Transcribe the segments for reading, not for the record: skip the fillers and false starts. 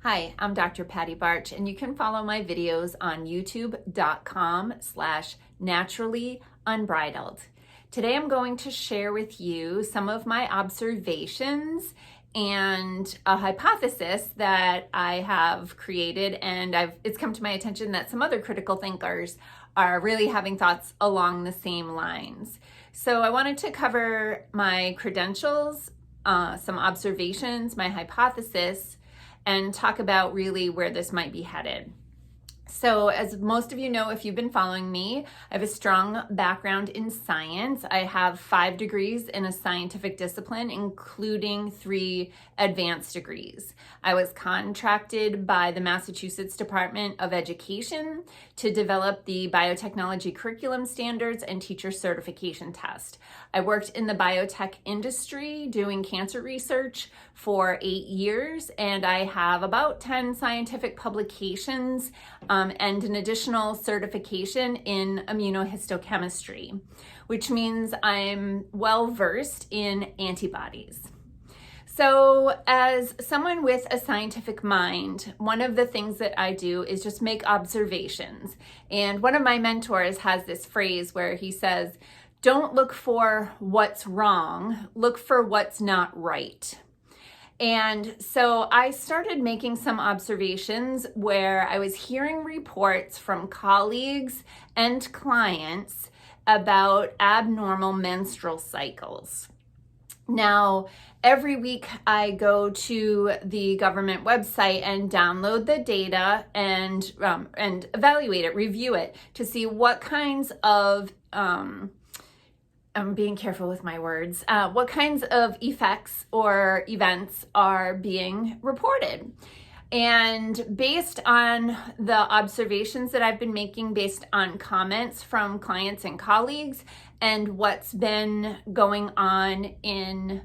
Hi, I'm Dr. Patty Barch, and you can follow my videos on youtube.com/naturallyunbridled. Today I'm going to share with you some of my observations and a hypothesis that I have created, and it's come to my attention that some other critical thinkers are really having thoughts along the same lines. So I wanted to cover my credentials, some observations, my hypothesis, and talk about really where this might be headed. So as most of you know, if you've been following me, I have a strong background in science. I have 5 degrees in a scientific discipline, including 3 advanced degrees. I was contracted by the Massachusetts Department of Education to develop the biotechnology curriculum standards and teacher certification test. I worked in the biotech industry doing cancer research for 8 years, and I have about 10 scientific publications and an additional certification in immunohistochemistry, which means I'm well versed in antibodies. So as someone with a scientific mind, one of the things that I do is just make observations. And one of my mentors has this phrase where he says, "Don't look for what's wrong, look for what's not right." And so I started making some observations where I was hearing reports from colleagues and clients about abnormal menstrual cycles. Now, every week I go to the government website and download the data and evaluate it, review it to see what kinds of I'm being careful with my words. What kinds of effects or events are being reported? And based on the observations that I've been making, based on comments from clients and colleagues, and what's been going on in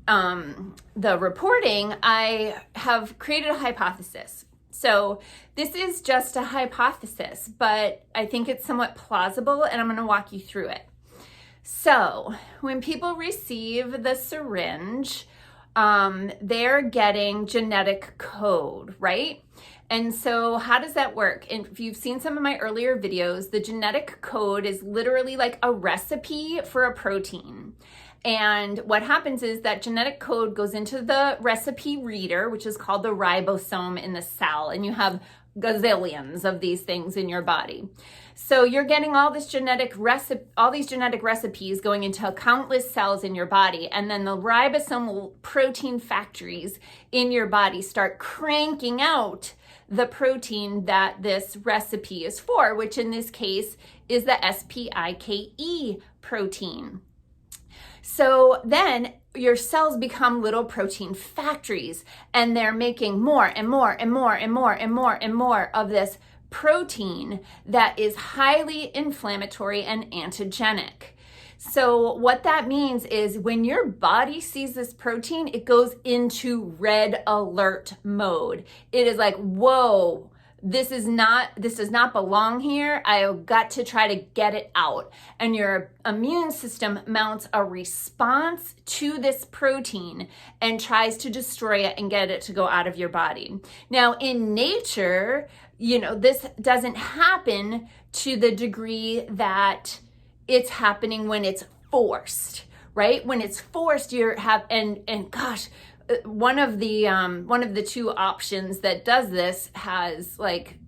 the reporting, I have created a hypothesis. So this is just a hypothesis, but I think it's somewhat plausible, and I'm going to walk you through it. So when people receive the syringe, they're getting genetic code, right? And so how does that work? And if you've seen some of my earlier videos, the genetic code is literally like a recipe for a protein. And what happens is that genetic code goes into the recipe reader, which is called the ribosome in the cell, and you have gazillions of these things in your body. So you're getting all these genetic recipes going into countless cells in your body, and then the ribosomal protein factories in your body start cranking out the protein that this recipe is for, which in this case is the spike protein. So then your cells become little protein factories, and they're making more and more and more and more and more and more of this protein that is highly inflammatory and antigenic. So what that means is when your body sees this protein, it goes into red alert mode. It is like, whoa, this does not belong here. I've got to try to get it out. And your immune system mounts a response to this protein and tries to destroy it and get it to go out of your body. Now, in nature, this doesn't happen to the degree that it's happening when it's forced, right? When it's forced, one of the 2 options that does this has like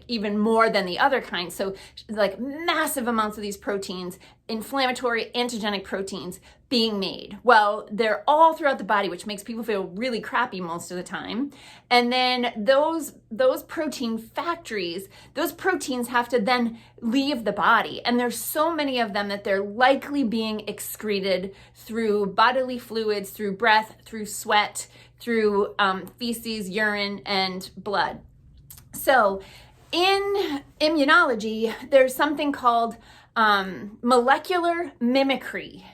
even more than the other kind. So like massive amounts of these proteins, inflammatory antigenic proteins being made. Well, they're all throughout the body, which makes people feel really crappy most of the time. And then those protein factories, those proteins have to then leave the body. And there's so many of them that they're likely being excreted through bodily fluids, through breath, through sweat, through feces, urine, and blood. So in immunology, there's something called molecular mimicry.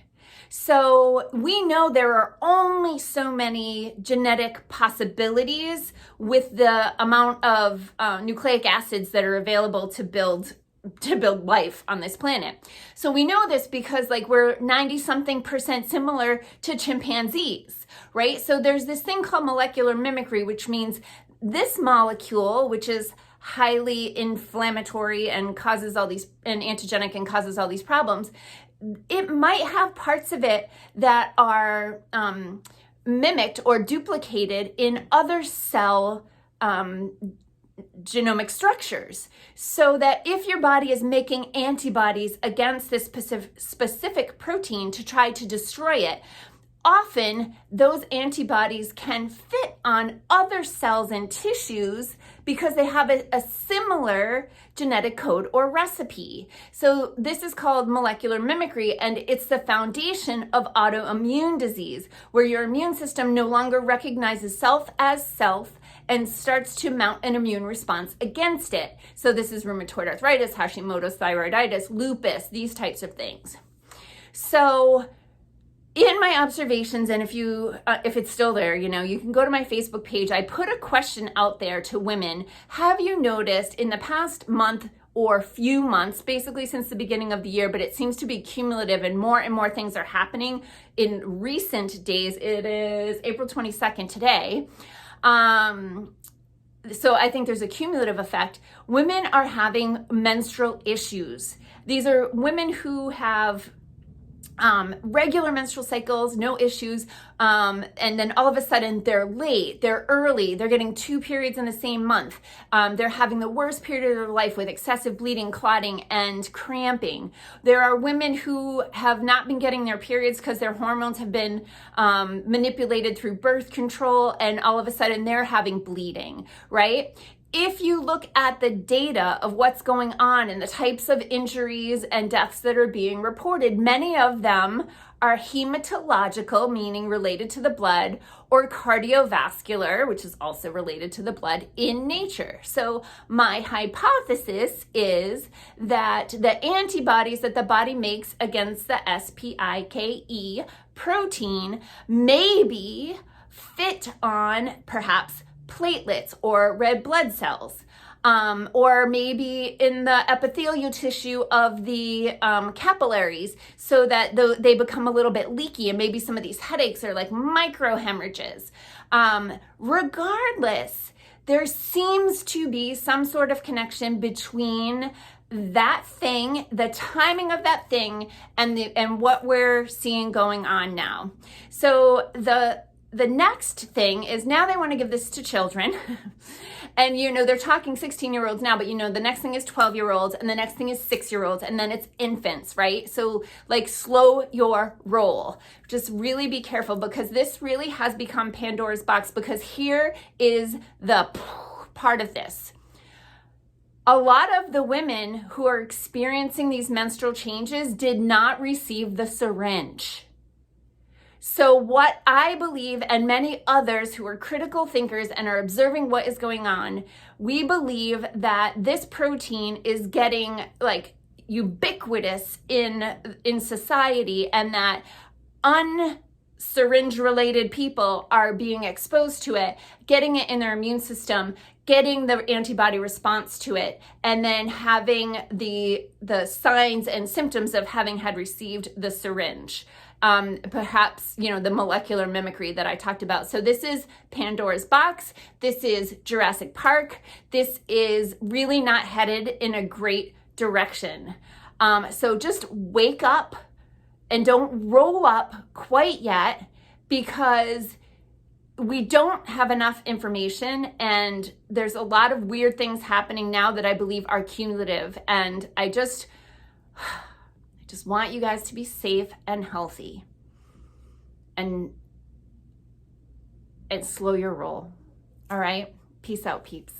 So we know there are only so many genetic possibilities with the amount of nucleic acids that are available to build life on this planet. So we know this because we're 90-something% similar to chimpanzees, right? So there's this thing called molecular mimicry, which means this molecule, which is highly inflammatory and causes all these, and antigenic and causes all these problems, it might have parts of it that are mimicked or duplicated in other cell genomic structures, so that if your body is making antibodies against this specific protein to try to destroy it, often those antibodies can fit on other cells and tissues because they have a similar genetic code or recipe. So this is called molecular mimicry, and it's the foundation of autoimmune disease, where your immune system no longer recognizes self as self and starts to mount an immune response against it. So this is rheumatoid arthritis, Hashimoto's thyroiditis, lupus, these types of things. So in my observations, and if it's still there, you can go to my Facebook page. I put a question out there to women. Have you noticed in the past month or few months, basically since the beginning of the year, but it seems to be cumulative and more things are happening in recent days. It is April 22nd today. So I think there's a cumulative effect. Women are having menstrual issues. These are women who have regular menstrual cycles, no issues, and then all of a sudden they're late, they're early, they're getting 2 periods in the same month. They're having the worst period of their life with excessive bleeding, clotting, and cramping. There are women who have not been getting their periods because their hormones have been manipulated through birth control, and all of a sudden they're having bleeding, right? If you look at the data of what's going on and the types of injuries and deaths that are being reported, many of them are hematological, meaning related to the blood, or cardiovascular, which is also related to the blood in nature. So my hypothesis is that the antibodies that the body makes against the SPIKE protein maybe fit on perhaps platelets or red blood cells, or maybe in the epithelial tissue of the capillaries, so that they become a little bit leaky, and maybe some of these headaches are like micro hemorrhages. Regardless, there seems to be some sort of connection between that thing, the timing of that thing, and what we're seeing going on now. So the next thing is, now they want to give this to children. And, they're talking 16-year-olds now, but, the next thing is 12-year-olds, and the next thing is 6-year-olds, and then it's infants, right? So, slow your roll. Just really be careful, because this really has become Pandora's box, because here is the part of this. A lot of the women who are experiencing these menstrual changes did not receive the syringe. So what I believe, and many others who are critical thinkers and are observing what is going on, we believe that this protein is getting ubiquitous in society, and that unsyringe related people are being exposed to it, getting it in their immune system, getting the antibody response to it, and then having the signs and symptoms of having had received the syringe. Perhaps, the molecular mimicry that I talked about. So this is Pandora's box. This is Jurassic Park. This is really not headed in a great direction. So just wake up and don't roll up quite yet, because we don't have enough information, and there's a lot of weird things happening now that I believe are cumulative. And I just want you guys to be safe and healthy, and slow your roll. All right? Peace out, peeps.